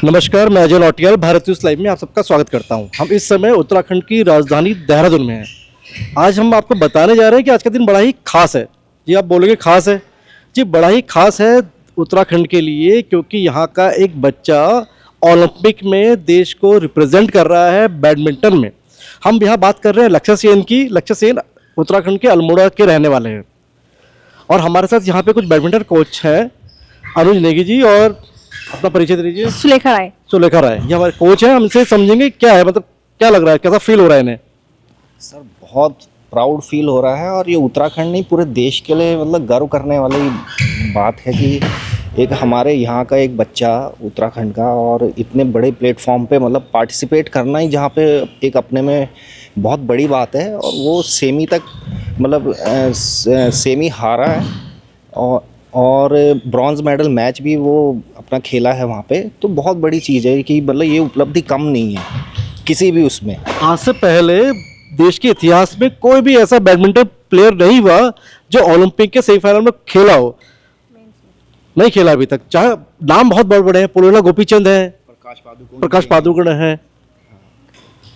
नमस्कार, मैं Ajay लौटियाल Bharat news live में आप सबका स्वागत करता हूं। हम इस समय उत्तराखंड की राजधानी देहरादून में हैं। आज हम आपको बताने जा रहे हैं कि आज का दिन बड़ा ही खास है। जी, आप बोलोगे खास है? जी, बड़ा ही खास है उत्तराखंड के लिए, क्योंकि यहाँ का एक बच्चा ओलंपिक में देश को रिप्रेजेंट कर रहा है बैडमिंटन में। हम यहाँ बात कर रहे हैं लक्ष्य सेन की। लक्ष्य सेन उत्तराखंड के अल्मोड़ा के रहने वाले हैं और हमारे साथ यहाँ पे कुछ बैडमिंटन कोच हैं, अनुज नेगी जी। और अपना परिचय दे दीजिए। सुलेखा राय। सुलेखा राय, ये हमारे कोच हैं। हमसे समझेंगे क्या है, मतलब क्या लग रहा है, कैसा फील हो रहा है इन्हें? सर बहुत प्राउड फील हो रहा है और ये उत्तराखंड नहीं पूरे देश के लिए मतलब गर्व करने वाली बात है कि एक हमारे यहाँ का एक बच्चा उत्तराखंड का और इतने बड़े प्लेटफॉर्म पे मतलब पार्टिसिपेट करना ही जहाँ पे एक अपने में बहुत बड़ी बात है। और वो सेमी तक मतलब सेमी हारा है और ब्रॉन्ज मेडल मैच भी वो अपना खेला है वहाँ पे। तो बहुत बड़ी चीज़ है कि मतलब ये उपलब्धि कम नहीं है किसी भी उसमें। आज से पहले देश के इतिहास में कोई भी ऐसा बैडमिंटन प्लेयर नहीं हुआ जो ओलंपिक के सेमीफाइनल में खेला हो। नहीं खेला अभी तक। चाहे नाम बहुत बड़े बड़े हैं, पुरोला गोपीचंद है, प्रकाश पादुकोण है,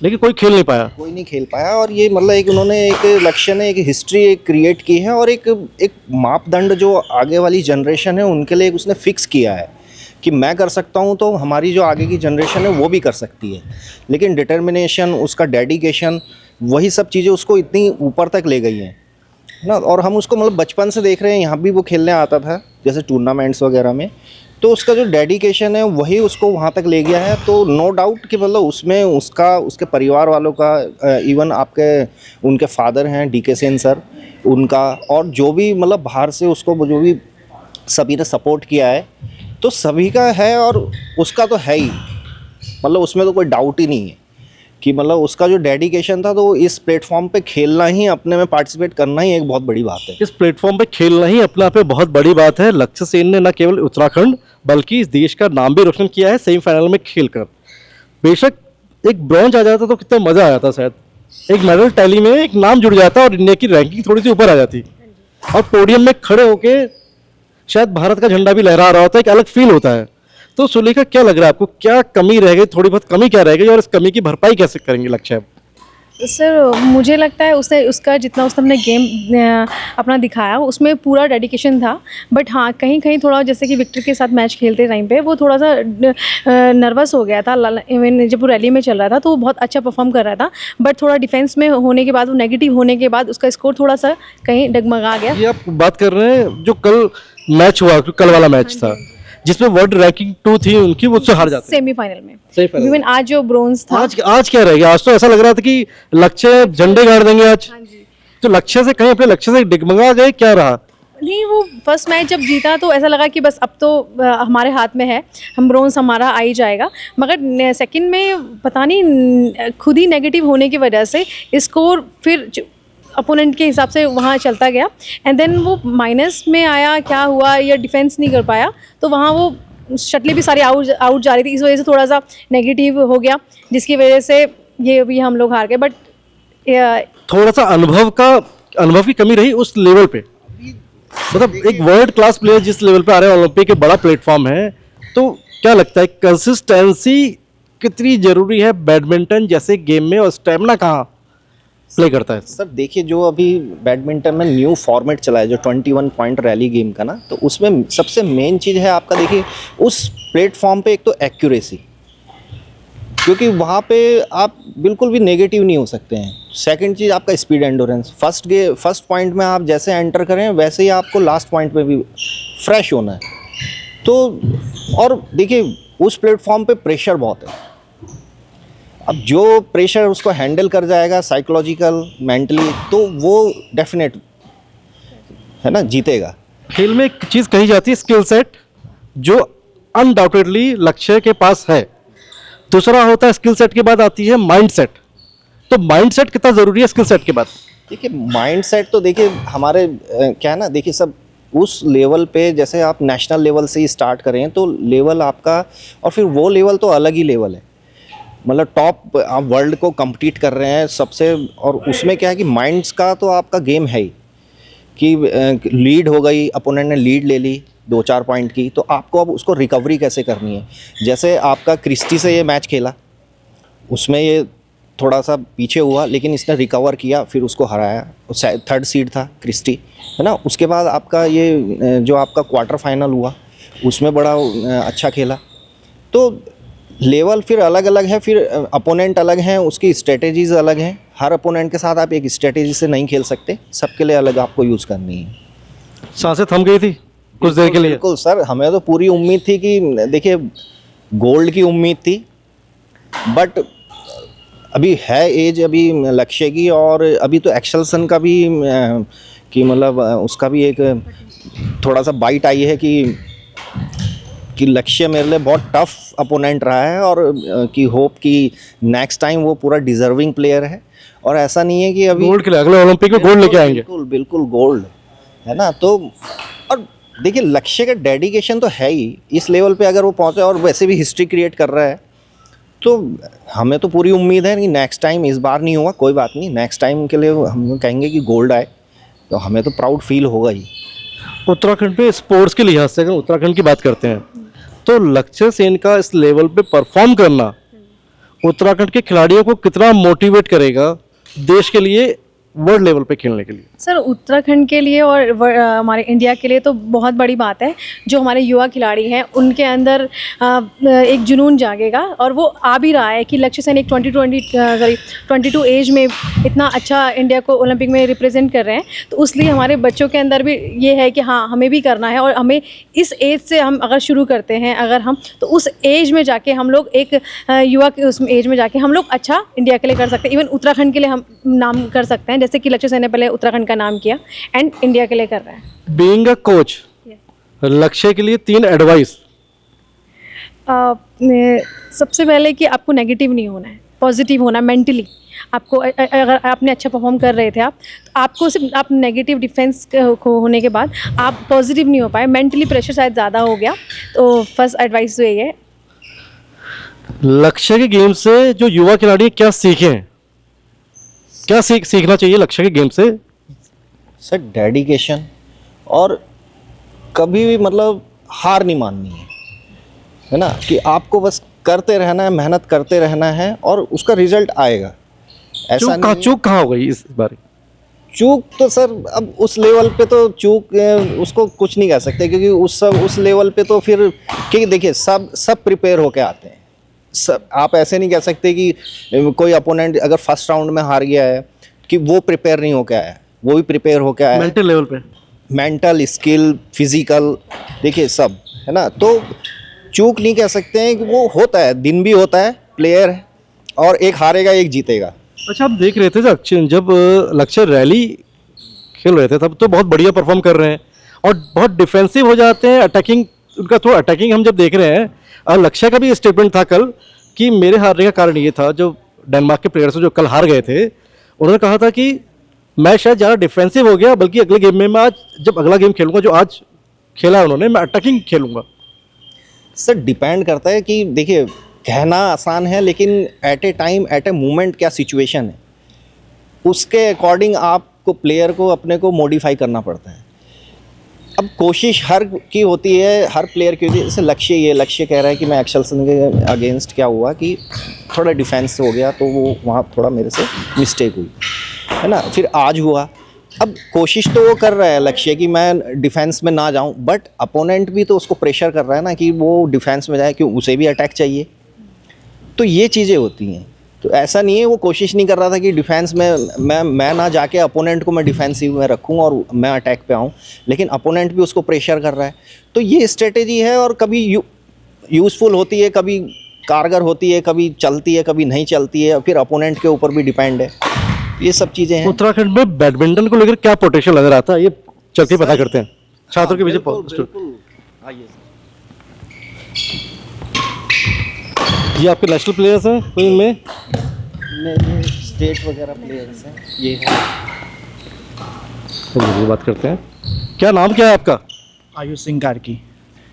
लेकिन कोई खेल नहीं पाया। कोई नहीं खेल पाया। और ये मतलब एक उन्होंने एक लक्ष्य ने एक हिस्ट्री एक क्रिएट की है और एक मापदंड जो आगे वाली जनरेशन है उनके लिए एक उसने फिक्स किया है कि मैं कर सकता हूँ तो हमारी जो आगे की जनरेशन है वो भी कर सकती है। लेकिन डिटर्मिनेशन, उसका डेडिकेशन, वही सब चीज़ें उसको इतनी ऊपर तक ले गई हैं ना। और हम उसको मतलब बचपन से देख रहे हैं, यहाँ भी वो खेलने आता था जैसे टूर्नामेंट्स वगैरह में। तो उसका जो डेडिकेशन है वही उसको वहाँ तक ले गया है। तो नो डाउट कि मतलब उसमें उसका उसके परिवार वालों का, इवन आपके उनके फादर हैं डीके सेन सर, उनका, और जो भी मतलब बाहर से उसको जो भी सभी ने सपोर्ट किया है तो सभी का है। और उसका तो है ही, मतलब उसमें तो कोई डाउट ही नहीं है कि मतलब उसका जो डेडिकेशन था तो इस प्लेटफॉर्म पे खेलना ही, अपने में पार्टिसिपेट करना ही एक बहुत बड़ी बात है। इस प्लेटफॉर्म पे खेलना ही अपने आप में बहुत बड़ी बात है। लक्ष्य सेन ने न केवल उत्तराखंड बल्कि इस देश का नाम भी रोशन किया है सेमीफाइनल में खेलकर। बेशक एक ब्रॉन्ज आ जाता तो कितना मजा आ जाता, शायद एक मेडल टैली में एक नाम जुड़ जाता और इंडिया की रैंकिंग थोड़ी सी ऊपर आ जाती और पोडियम में खड़े होके शायद भारत का झंडा भी लहरा रहा होता है। एक अलग फील होता है। तो सुलेखा, क्या लग रहा है आपको, क्या कमी रह गई, थोड़ी बहुत कमी क्या रह गई और इस कमी की भरपाई कैसे करेंगे लक्ष्य? सर मुझे लगता है उसका जितना उसने अपने गेम अपना दिखाया उसमें पूरा डेडिकेशन था। बट हाँ, कहीं कहीं थोड़ा, जैसे कि विक्टर के साथ मैच खेलते टाइम पे वो थोड़ा सा नर्वस हो गया था। इवन जब वो रैली में चल रहा था तो वो बहुत अच्छा परफॉर्म कर रहा था, बट थोड़ा डिफेंस में होने के बाद, वो नेगेटिव होने के बाद उसका स्कोर थोड़ा सा कहीं डगमगा गया। ये आप बात कर रहे हैं जो कल मैच हुआ, कल वाला मैच था जिसमें वर्ल्ड रैंकिंग 2 थी उनकी, वो उससे हार जाते सेमीफाइनल में। इवन आज जो ब्रोंज था, आज क्या रह गया? आज तो ऐसा लग रहा था कि लक्ष्य झंडे गाड़ देंगे आज। तो लक्ष्य से कहीं अपने लक्ष्य से डिगमगा गए, क्या रहा? नहीं, वो फर्स्ट मैच जब जीता तो ऐसा लगा कि बस अब तो हमारे हाथ में है, हम ब्रोंज हमारा आ ही जाएगा। मगर सेकंड में पता नहीं खुद ही नेगेटिव होने की वजह से स्कोर फिर अपोनेंट के हिसाब से वहाँ चलता गया एंड देन वो माइनस में आया। क्या हुआ, या डिफेंस नहीं कर पाया तो वहाँ वो शटलें भी सारी आउट जा रही थी। इस वजह से थोड़ा सा नेगेटिव हो गया जिसकी वजह से ये भी हम लोग हार गए। बट थोड़ा सा अनुभव की कमी रही उस लेवल पे। मतलब एक वर्ल्ड क्लास प्लेयर जिस लेवल पे आ रहे हैं, ओलंपिक के बड़ा प्लेटफॉर्म है, तो क्या लगता है कंसिस्टेंसी कितनी जरूरी है बैडमिंटन जैसे गेम में और स्टेमिना कहाँ प्ले करता है? सर देखिए, जो अभी बैडमिंटन में न्यू फॉर्मेट चला है जो 21 पॉइंट रैली गेम का ना, तो उसमें सबसे मेन चीज़ है आपका, देखिए उस प्लेटफॉर्म पे एक तो एक्यूरेसी, क्योंकि वहाँ पे आप बिल्कुल भी नेगेटिव नहीं हो सकते हैं। सेकंड चीज़ आपका स्पीड एंडोरेंस। फर्स्ट पॉइंट में आप जैसे एंटर करें वैसे ही आपको लास्ट पॉइंट पे भी फ्रेश होना है। तो और देखिए उस प्लेटफॉर्म पे प्रेशर बहुत है। अब जो प्रेशर उसको हैंडल कर जाएगा साइकोलॉजिकल, मेंटली, तो वो डेफिनेट है ना, जीतेगा। खेल में एक चीज़ कही जाती है स्किल सेट, जो अनडाउटेडली लक्ष्य के पास है। दूसरा होता है स्किल सेट के बाद आती है माइंड सेट। तो माइंड सेट कितना ज़रूरी है स्किल सेट के बाद? देखिए माइंड सेट तो देखिए हमारे क्या है ना, देखिए सब उस लेवल पे, जैसे आप नेशनल लेवल से ही स्टार्ट करें तो लेवल आपका, और फिर वो लेवल तो अलग ही लेवल है। मतलब टॉप आप वर्ल्ड को compete कर रहे हैं सबसे, और उसमें क्या है कि माइंड्स का तो आपका गेम है ही कि लीड हो गई, अपोनेंट ने लीड ले ली 2-4 पॉइंट की, तो आपको अब उसको रिकवरी कैसे करनी है। जैसे आपका क्रिस्टी से ये मैच खेला, उसमें ये थोड़ा सा पीछे हुआ लेकिन इसने रिकवर किया, फिर उसको हराया, 3rd सीड था क्रिस्टी, है ना। उसके बाद आपका ये जो आपका क्वार्टर फाइनल हुआ उसमें बड़ा अच्छा खेला। तो लेवल फिर अलग अलग है, फिर अपोनेंट अलग हैं, उसकी स्ट्रेटेजीज अलग हैं। हर अपोनेंट के साथ आप एक स्ट्रेटेजी से नहीं खेल सकते, सबके लिए अलग आपको यूज़ करनी है। सांसें थम गई थी कुछ देर के लिए। बिल्कुल सर, हमें तो पूरी उम्मीद थी कि देखिए गोल्ड की उम्मीद थी, बट अभी है एज अभी लक्ष्य की, और अभी तो एक्सेल्सन का भी कि मतलब उसका भी एक थोड़ा सा बाइट आई है कि लक्ष्य मेरे लिए बहुत टफ अपोनेंट रहा है, और कि होप कि नेक्स्ट टाइम वो पूरा डिजर्विंग प्लेयर है, और ऐसा नहीं है कि अभी गोल्ड के लिए अगले ओलंपिक में गोल्ड लेके आएंगे। बिल्कुल बिल्कुल गोल्ड, है ना। तो और देखिए लक्ष्य का डेडिकेशन तो है ही, इस लेवल पे अगर वो पहुंचे और वैसे भी हिस्ट्री क्रिएट कर रहा है, तो हमें तो पूरी उम्मीद है कि नेक्स्ट टाइम, इस बार नहीं हुआ कोई बात नहीं, नेक्स्ट टाइम के लिए हम कहेंगे कि गोल्ड आए, तो हमें तो प्राउड फील होगा ही। उत्तराखंड पे स्पोर्ट्स के लिहाज से अगर उत्तराखंड की बात करते हैं तो लक्ष्य सेन का इस लेवल पे परफॉर्म करना उत्तराखंड के खिलाड़ियों को कितना मोटिवेट करेगा देश के लिए वर्ल्ड लेवल पे खेलने के लिए। सर उत्तराखंड के लिए और हमारे इंडिया के लिए तो बहुत बड़ी बात है। जो हमारे युवा खिलाड़ी हैं उनके अंदर एक जुनून जागेगा, और वो आ भी रहा है कि लक्ष्य सेन एक 22 एज में इतना अच्छा इंडिया को ओलंपिक में रिप्रेजेंट कर रहे हैं। तो उसलिए हमारे बच्चों के अंदर भी ये है कि हाँ हमें भी करना है, और हमें इस एज से हम अगर शुरू करते हैं, अगर हम तो उस एज में जाके हम लोग एक युवा के उस एज में जाके हम लोग अच्छा इंडिया के लिए कर सकते हैं, इवन उत्तराखंड के लिए हम नाम कर सकते हैं, जैसे कि लक्ष्य सेन ने पहले उत्तराखंड का नाम किया एंड इंडिया के लिए कर रहा है। बीइंग अ कोच, लक्ष्य के लिए 3 एडवाइस। सबसे पहले कि आपको नेगेटिव नहीं होना है, पॉजिटिव होना है मेंटली। आपको अगर आपने अच्छा परफॉर्म कर रहे थे आप, तो आपको सिर्फ आप नेगेटिव डिफेंस होने के बाद आप पॉजिटिव नहीं हो पाए, मेंटली प्रेशर शायद ज़्यादा हो गया। तो फर्स्ट एडवाइस तो यही है। लक्ष्य के गेम से जो युवा खिलाड़ी क्या सीखें, क्या सीखना चाहिए लक्ष्य के गेम से? सर डेडिकेशन, और कभी भी मतलब हार नहीं माननी है ना, कि आपको बस करते रहना है, मेहनत करते रहना है, और उसका रिजल्ट आएगा। ऐसा नहीं चूक कहाँ हो गई इस बार? चूक तो सर अब उस लेवल पे तो चूक उसको कुछ नहीं कह सकते, क्योंकि उस लेवल पे तो फिर, क्योंकि देखिए सब प्रिपेयर होके आते हैं। सब आप ऐसे नहीं कह सकते कि कोई अपोनेंट अगर फर्स्ट राउंड में हार गया है कि वो प्रिपेयर नहीं होके आया, वो भी प्रिपेयर होके आया। मेंटल लेवल पे, मेंटल, स्किल, फिजिकल, देखिए सब, है ना। तो चूक नहीं कह सकते हैं, कि वो होता है, दिन भी होता है, प्लेयर है, और एक हारेगा एक जीतेगा। अच्छा आप देख रहे थे जब लक्ष्य रैली खेल रहे थे तब तो बहुत बढ़िया परफॉर्म कर रहे हैं, और बहुत डिफेंसिव हो जाते हैं, अटैकिंग उनका थोड़ा अटैकिंग हम जब देख रहे हैं। और लक्ष्य का भी स्टेटमेंट था कल कि मेरे हारने का कारण ये था, जो डेनमार्क के प्लेयर्स जो कल हार गए थे उन्होंने कहा था कि मैं शायद ज़्यादा डिफेंसिव हो गया, बल्कि अगले गेम में मैं आज जब अगला गेम खेलूंगा जो आज खेला उन्होंने, मैं अटैकिंग खेलूंगा। सर डिपेंड करता है कि देखिए कहना आसान है, लेकिन at a time, at a moment क्या सिचुएशन है, उसके अकॉर्डिंग आपको प्लेयर को अपने को मॉडिफाई करना पड़ता है। अब कोशिश हर की होती है, हर प्लेयर की होती है। जैसे लक्ष्य कह रहा है कि मैं एक्सेल्सन के अगेंस्ट क्या हुआ कि थोड़ा डिफेंस हो गया, तो वो वहाँ थोड़ा मेरे से मिस्टेक हुई, है ना। फिर आज हुआ, अब कोशिश तो वो कर रहा है लक्ष्य कि मैं डिफेंस में ना जाऊं, बट अपोनेंट भी तो उसको प्रेशर कर रहा है ना कि वो डिफेंस में जाए, क्यों उसे भी अटैक चाहिए। तो ये चीज़ें होती हैं। तो ऐसा नहीं है, वो कोशिश नहीं कर रहा था कि डिफेंस में मैं ना जाके अपोनेंट को मैं डिफेंसिव में रखूं और मैं अटैक पे आऊं, लेकिन अपोनेंट भी उसको प्रेशर कर रहा है। तो ये स्ट्रेटेजी है, और कभी यूज़फुल होती है, कभी कारगर होती है, कभी चलती है, कभी नहीं चलती है, फिर अपोनेंट के ऊपर भी डिपेंड है। ये सब चीज़ें हैं। उत्तराखंड में बैडमिंटन को लेकर क्या पोटेंशियल नजर आता है, ये चल के पता करते हैं छात्रों के पीछे। ये आपके नेशनल प्लेयर्स हैं कोई इनमें? स्टेट वगैरह प्लेयर्स हैं, ये है। तो बात करते हैं, क्या नाम क्या है आपका? आयुष सिंह कारकी।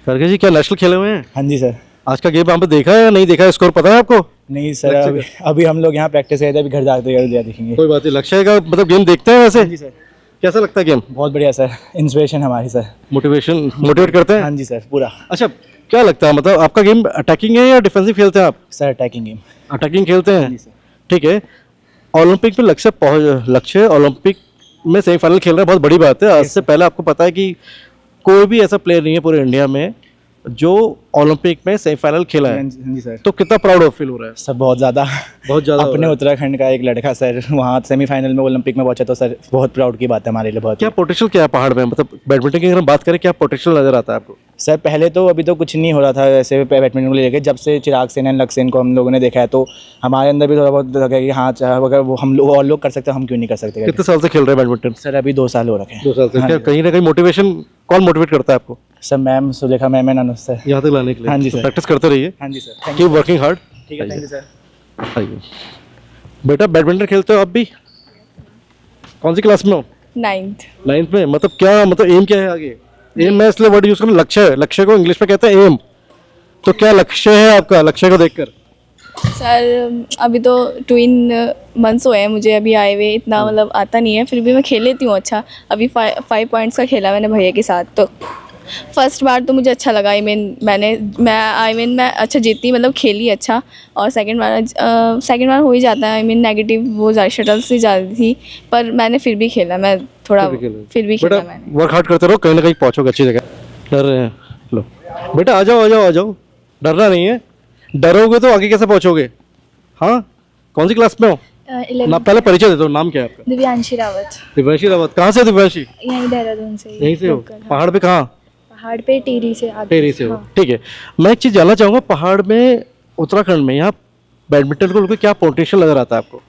करके जी, क्या नेशनल खेले हुए हैं? हाँ जी सर। आज का गेम यहाँ पे देखा है या नहीं देखा है, स्कोर पता है आपको? नहीं सर, अभी हम लोग यहाँ प्रैक्टिस कर रहे थे, अभी घर जाते देखेंगे। कोई बात नहीं, लक्ष्य का मतलब गेम देखते हैं वैसे? हाँ जी सर। कैसा लगता है गेम? बहुत बढ़िया सर, इंस्पिरेशन हमारी सर। मोटिवेट करते हैं? हाँ जी सर, पूरा। अच्छा, क्या लगता है मतलब आपका गेम अटैकिंग है या डिफेंसिव खेलते हैं आप? Sir attacking game. अटैकिंग खेलते हाँ हैं, जी सर। ठीक है। ओलंपिक में लक्ष्य ओलंपिक में सेमीफाइनल खेल रहे हैं, बहुत बड़ी बात है। आज से पहले आपको पता है कि कोई भी ऐसा प्लेयर नहीं है पूरे इंडिया में जो ओलंपिक में सेमीफाइनल खेला है। हाँ जी सर। तो कितना प्राउड फील हो रहा है? सर बहुत ज़्यादा बहुत ज़्यादा अपने उत्तराखंड का एक लड़का सर वहाँ सेमीफाइनल में ओलंपिक में पहुंचा, तो सर बहुत प्राउड की बात है हमारे लिए। बहुत क्या पोटेंशियल क्या है पहाड़ में, मतलब बैडमिंटन की अगर हम बात करें, क्या पोटेंशियल नजर आता है आपको? सर पहले तो अभी तो कुछ नहीं हो रहा था वैसे बैडमिंटन को लेकर, जब से चिराग सेन एंड लक्ष्य सेन को हम लोगों ने देखा है तो हमारे अंदर भी थोड़ा बहुत लगा कि हाँ अगर वो हम लोग और लोग कर सकते हैं, हम क्यों नहीं कर सकते। कितने साल से खेल रहे हैं बैडमिंटन? सर अभी 2 साल हो रखे हैं। 2 साल से। हाँ क्या जी। कहीं ना कहीं मोटिवेशन कौन मोटिवेट करता है आपको sir ma'am Sulekha ma'am and Anuj sir. यहाँ तक लाने के लिए? हाँ जी तो सर। प्रैक्टिस करते रहिए। हाँ जी सर, कीप वर्किंग हार्ड। ठीक है, थैंक यू सर। आइए बेटा, बैडमिंटन खेलते हो आप भी? कौन सी क्लास में हो? 9th। में। मतलब क्या, मतलब एम क्या है आगे? एम मैं इसलिए वर्ड यूज करूँ, लक्ष्य है। लक्ष्य को इंग्लिश में कहते हैं एम। तो क्या लक्ष्य है आपका? लक्ष्य को देखकर सर अभी तो 2 मंथ्स हुए हैं मुझे अभी आए हुए, इतना मतलब आता नहीं है, फिर भी मैं खेल लेती हूँ अच्छा। अभी 5 पॉइंट्स का खेला मैंने भैया के साथ, तो फर्स्ट बार तो मुझे अच्छा लगा। मैं अच्छा जीती, मतलब खेली अच्छा। और सेकंड बार हो ही जाता है, नेगेटिव वो शटल से ज़्यादा थी, पर मैंने फिर भी खेला। मैं थोड़ा फिर भी खेला बेटा, मैंने। वर्क हार्ड करते रहो, कहीं ना कहीं पहुंचोगे अच्छी जगह। डर रहे हैं? लो बेटा, आ जाओ आ जाओ आ जाओ, डरना नहीं है। डरोगे तो आगे कैसे पहुंचोगे? हाँ, कौन सी क्लास में हो? ना पहले परिचय दे दो, नाम क्या है आपका? दिव्यांशी रावत। दिव्यांशी रावत। कहाँ से दिव्यांशी? यहीं देहरादून से। यहीं से हो? local, हाँ। पहाड़ पे कहाँ? पहाड़ पे टिहरी से आगे। टेरी से हो, हाँ। ठीक है। मैं एक चीज़ जानना चाहूँगा, पहाड़ में उत्तराखंड में यहाँ बैडमिंटन को लेकर क्या पोटेंशियल नजर आता है आपको,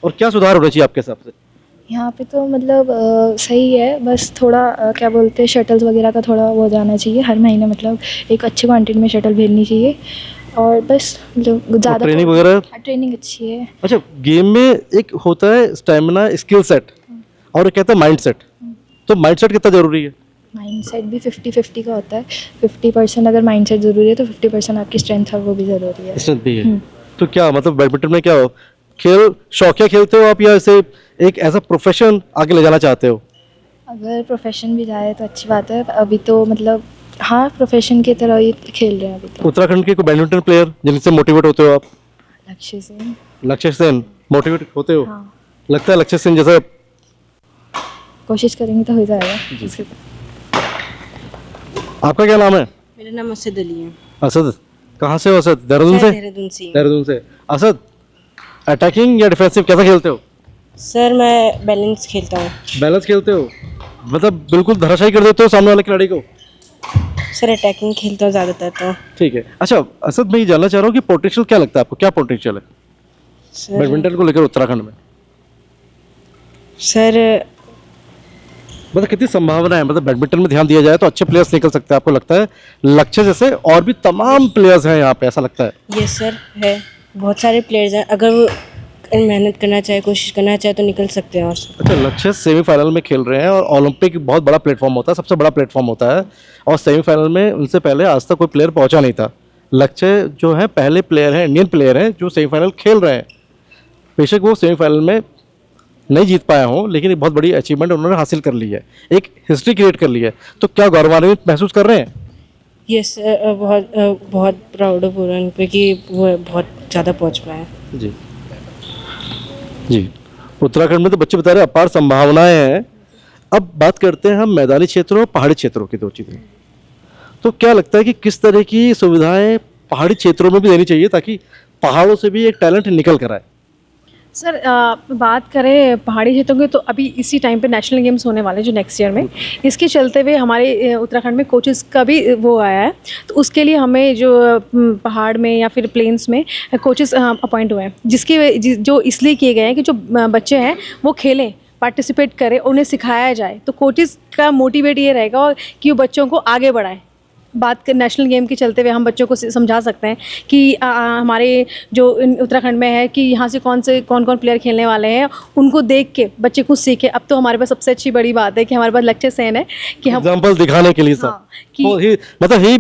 और क्या सुधार होना चाहिए आपके हिसाब से? यहाँ पे तो मतलब सही है, बस थोड़ा क्या बोलते हैं शटल्स वगैरह का थोड़ा वो जाना चाहिए हर महीने, मतलब एक अच्छी क्वांटिटी में शटल भेजनी चाहिए। और बस मतलब ज़्यादा ट्रेनिंग वगैरह? ट्रेनिंग अच्छी है। अच्छा, गेम में एक होता है स्टेमिना, स्किल सेट, और एक कहता है माइंड सेट। तो माइंड सेट कितना जरूरी है? माइंडसेट भी 50-50 का होता है। 50% अगर माइंडसेट ज़रूरी है तो 50% आपकी स्ट्रेंथ है वो भी ज़रूरी है। स्ट्रेंथ भी है। तो क्या मतलब बैडमिंटन में क्या हो, खेल शौकिया खेलते हो आप, या इसे एक ऐसा प्रोफेशन आगे ले जाना चाहते हो? अगर प्रोफेशन भी जाए तो अच्छी बात है। अभी तो मतलब हाँ प्रोफेशन की तरह ही खेल रहे हैं अभी तो। उत्तराखंड के कोई बैडमिंटन प्लेयर जिनसे मोटिवेट होते हो आप? लक्ष्य से। लक्ष्य सेन मोटिवेट होते हो? हाँ, लगता है लक्ष्य सेन जैसा? कोशिश करेंगे तो हो जाएगा। आपका क्या नाम है? मेरा नाम असद अली है। असद। कहाँ से हो असद? देहरादून से? देहरादून से हूँ। देहरादून से। असद, अटैकिंग या डिफेंसिव कैसा खेलते हो? सर मैं बैलेंस खेलता हूँ। बैलेंस खेलते हो, मतलब बिल्कुल धराशायी कर देते हो सामने वाले खिलाड़ी को? सर अटैकिंग खेलता हूँ ज़्यादातर तो। ठीक है। अच्छा असद, मैं ये जानना चाह रहा हूँ कि पोटेंशियल क्या लगता है आपको, क्या पोटेंशियल है सर बैडमिंटन को लेकर उत्तराखंड में? सर मतलब कितनी संभावना है, मतलब बैडमिंटन में ध्यान दिया जाए तो अच्छे प्लेयर्स निकल सकते हैं आपको लगता है? लक्ष्य जैसे और भी तमाम प्लेयर्स हैं यहाँ पे, ऐसा लगता है? ये सर है, बहुत सारे प्लेयर्स हैं, अगर वो मेहनत करना चाहे, कोशिश करना चाहे तो निकल सकते हैं। और अच्छा, लक्ष्य सेमीफाइनल में खेल रहे हैं, और ओलंपिक बहुत बड़ा प्लेटफॉर्म होता है, सबसे बड़ा प्लेटफॉर्म होता है, और सेमीफाइनल में उनसे पहले आज तक कोई प्लेयर पहुंचा नहीं था। लक्ष्य जो है पहले प्लेयर हैं, इंडियन प्लेयर हैं जो सेमीफाइनल खेल रहे हैं। बेशक वो सेमीफाइनल में नहीं जीत पाया हूँ, लेकिन एक बहुत बड़ी अचीवमेंट उन्होंने हासिल कर ली है, एक हिस्ट्री क्रिएट कर ली है। तो क्या गौरवान्वित महसूस कर रहे हैं? ये सर बहुत प्राउड हो रहा है पे कि वो बहुत ज़्यादा पहुँच पाए। जी जी, उत्तराखंड में तो बच्चे बता रहे हैं अपार संभावनाएं हैं। अब बात करते हैं हम मैदानी क्षेत्रों और पहाड़ी क्षेत्रों की, दो चीज़ें। तो क्या लगता है कि किस तरह की सुविधाएं पहाड़ी क्षेत्रों में भी देनी चाहिए ताकि पहाड़ों से भी एक टैलेंट निकल कर आए? सर बात करें पहाड़ी क्षेत्रों की, तो अभी इसी टाइम पे नेशनल गेम्स होने वाले हैं जो नेक्स्ट ईयर में, इसके चलते हुए हमारे उत्तराखंड में कोचेस का भी वो आया है। तो उसके लिए हमें जो पहाड़ में या फिर प्लेन्स में कोचेस अपॉइंट हुए हैं, जो इसलिए किए गए हैं कि जो बच्चे हैं वो खेलें, पार्टिसिपेट करें, उन्हें सिखाया जाए। तो कोचेस का मोटिवेट ये रहेगा कि वो बच्चों को आगे बढ़ाएं। बात कर नेशनल गेम के चलते हुए हम बच्चों को समझा सकते हैं कि हमारे जो उत्तराखंड में है कि यहाँ से कौन कौन प्लेयर खेलने वाले हैं, उनको देख के बच्चे कुछ सीखे। अब तो हमारे पास सबसे अच्छी बड़ी बात है कि हमारे पास लक्ष्य सेन है कि हम एग्जांपल दिखाने के लिए सब। हाँ, कि ही मतलब he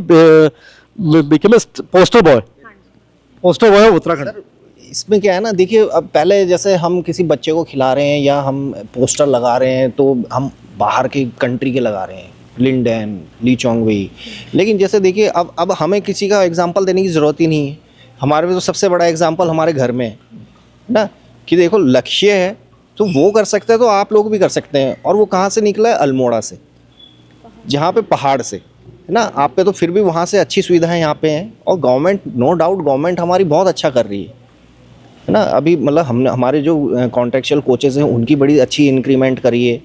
become poster boy Uttarakhand. इसमें क्या है ना, देखिए अब पहले जैसे हम किसी बच्चे को खिला रहे हैं या हम पोस्टर लगा रहे हैं तो हम बाहर के कंट्री के लगा रहे हैं, लिंडन, ली चोंग वेई। लेकिन जैसे देखिए अब हमें किसी का एग्जांपल देने की ज़रूरत ही नहीं है। हमारे में तो सबसे बड़ा एग्जांपल हमारे घर में है ना, कि देखो लक्ष्य है तो वो कर सकते हैं तो आप लोग भी कर सकते हैं। और वो कहाँ से निकला है? अल्मोड़ा से, जहाँ पे पहाड़ से, है ना। आप पे तो फिर भी वहाँ से अच्छी सुविधाएं यहाँ पे हैं। और गवर्नमेंट, नो डाउट गवर्नमेंट हमारी बहुत अच्छा कर रही है ना। अभी मतलब हमने हमारे जो कॉन्ट्रेक्चुअल कोचेज़ हैं उनकी बड़ी अच्छी इंक्रीमेंट करी है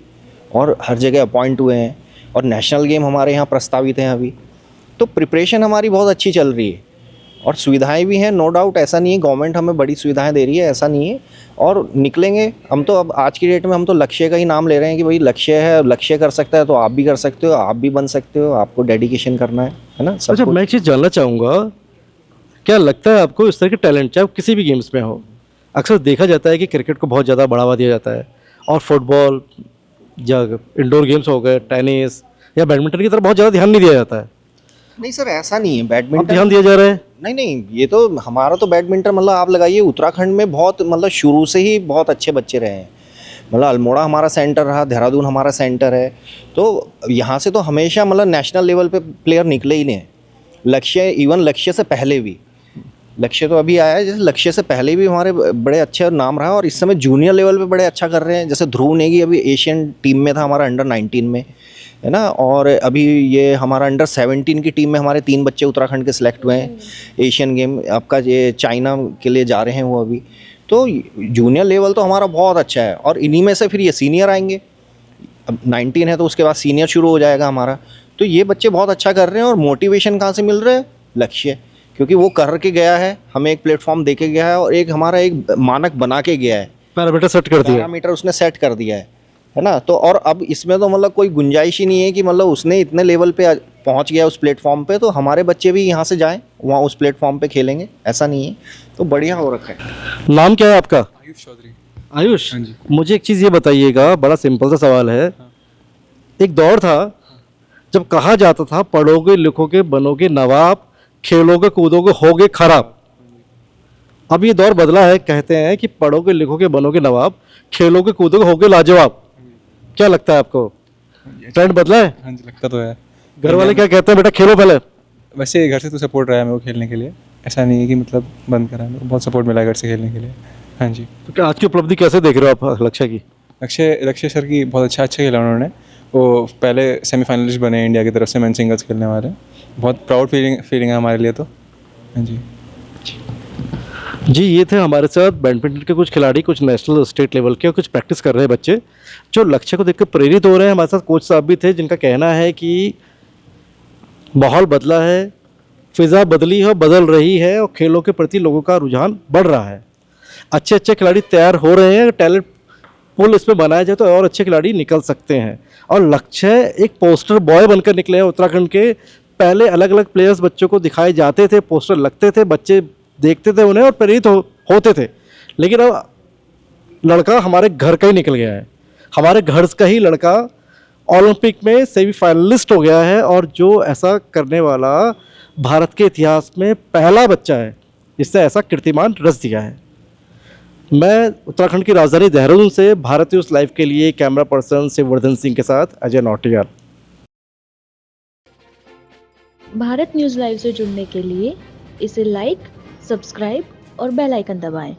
और हर जगह अपॉइंट हुए हैं। और नेशनल गेम हमारे यहाँ प्रस्तावित हैं अभी, तो प्रिपरेशन हमारी बहुत अच्छी चल रही है और सुविधाएं भी हैं, नो डाउट। ऐसा नहीं है, गवर्नमेंट हमें बड़ी सुविधाएं दे रही है, ऐसा नहीं है। और निकलेंगे हम तो, अब आज की डेट में हम तो लक्ष्य का ही नाम ले रहे हैं कि भाई लक्ष्य है, लक्ष्य कर सकता है तो आप भी कर सकते हो, आप भी बन सकते हो, आपको डेडिकेशन करना है ना। सब अच्छा, कुछ। मैं एक चीज़ जानना चाहूँगा, क्या लगता है आपको इस तरह के टैलेंट चाहे वो किसी भी गेम्स में हो, अक्सर देखा जाता है कि क्रिकेट को बहुत ज़्यादा बढ़ावा दिया जाता है और फुटबॉल या इंडोर गेम्स हो गए, टेनिस या बैडमिंटन की तरफ बहुत ज़्यादा ध्यान नहीं दिया जाता है। नहीं सर, ऐसा नहीं है। अब बैडमिंटन ध्यान दिया जा रहा है। नहीं, ये तो हमारा तो बैडमिंटन मतलब आप लगाइए उत्तराखंड में बहुत मतलब शुरू से ही बहुत अच्छे बच्चे रहे हैं। मतलब अल्मोड़ा हमारा सेंटर रहा, देहरादून हमारा सेंटर है, तो यहाँ से तो हमेशा मतलब नेशनल लेवल पे प्लेयर निकले ही नहीं। लक्ष्य, इवन लक्ष्य से पहले भी, लक्ष्य तो अभी आया है, जैसे लक्ष्य से पहले भी हमारे बड़े अच्छे नाम रहा और इस समय जूनियर लेवल पे बड़े अच्छा कर रहे हैं। जैसे ध्रुव नेगी अभी एशियन टीम में था हमारा अंडर-19 में, है ना। और अभी ये हमारा अंडर-17 की टीम में हमारे 3 बच्चे उत्तराखंड के सिलेक्ट हुए हैं एशियन गेम, आपका ये चाइना के लिए जा रहे हैं वो अभी। तो जूनियर लेवल तो हमारा बहुत अच्छा है और इन्हीं में से फिर ये सीनियर आएंगे। अब 19 है तो उसके बाद सीनियर शुरू हो जाएगा हमारा। तो ये बच्चे बहुत अच्छा कर रहे हैं और मोटिवेशन कहाँ से मिल रहा है? लक्ष्य, क्योंकि वो कर के गया है, हमें एक प्लेटफॉर्म दे के गया है और एक हमारा एक मानक बना के गया है, पैरामीटर सेट कर दिया। पैरामीटर उसने सेट कर दिया है ना। तो और अब इसमें तो मतलब कोई गुंजाइश ही नहीं है कि मतलब उसने इतने लेवल पे पहुंच गया उस प्लेटफॉर्म पे तो हमारे बच्चे भी यहाँ से जाएं वहाँ उस प्लेटफॉर्म पे खेलेंगे, ऐसा नहीं है। तो बढ़िया हो रखा है। नाम क्या है आपका? आयुष चौधरी। आयुष, हाँ जी। मुझे एक चीज़ ये बताइएगा, बड़ा सिंपल सा सवाल है। एक दौर था जब कहा जाता था पढ़ोगे लिखोगे बनोगे नवाब, खेलोगे कूदोगे होगे खराब। अब ये दौर बदला है, कहते हैं कि पढ़ोगे लिखोगे बनोगे नवाब, खेलोगे कूदोगे होगे लाजवाब। क्या लगता है आपको, ट्रेंड बदला है? हाँ जी, लगता तो है। घर वाले क्या कहते हैं, बेटा खेलो पहले? वैसे घर से तो सपोर्ट रहा है मेरे को खेलने के लिए, ऐसा नहीं है कि मतलब बंद करा है, मेरे को बहुत सपोर्ट मिला है घर से खेलने के लिए। हाँ जी। तो क्या आज की उपलब्धि कैसे देख रहे हो आप लक्ष्य की? लक्ष्य सर की बहुत अच्छा खेला उन्होंने। वो पहले सेमीफाइनलिस्ट बने इंडिया की तरफ से मेन सिंगल्स खेलने वाले। बहुत प्राउड फीलिंग है हमारे लिए तो। हाँ जी। जी, ये थे हमारे साथ बैडमिंटन के कुछ खिलाड़ी, कुछ नेशनल स्टेट लेवल के और कुछ प्रैक्टिस कर रहे हैं बच्चे जो लक्ष्य को देखकर प्रेरित हो रहे हैं। हमारे साथ कोच साहब भी थे जिनका कहना है कि माहौल बदला है, फिज़ा बदली है, बदल रही है और खेलों के प्रति लोगों का रुझान बढ़ रहा है। अच्छे अच्छे खिलाड़ी तैयार हो रहे हैं, टैलेंट पुल इसमें बनाया जाए तो और अच्छे खिलाड़ी निकल सकते हैं। और लक्ष्य एक पोस्टर बॉय बनकर निकले हैं उत्तराखंड के। पहले अलग अलग प्लेयर्स बच्चों को दिखाए जाते थे, पोस्टर लगते थे, बच्चे देखते थे उन्हें और प्रेरित होते थे। लेकिन अब लड़का हमारे घर का ही निकल गया है, हमारे घर का ही लड़का ओलंपिक में सेमीफाइनलिस्ट हो गया है और जो ऐसा करने वाला भारत के इतिहास में पहला बच्चा है जिसने ऐसा कीर्तिमान रच दिया है। मैं उत्तराखंड की राजधानी देहरादून से भारत न्यूज़ लाइव के लिए कैमरा पर्सन शिववर्धन सिंह के साथ अजय नौटियाल। भारत न्यूज़ लाइव से जुड़ने के लिए इसे लाइक, सब्सक्राइब और बेल आइकन दबाएं।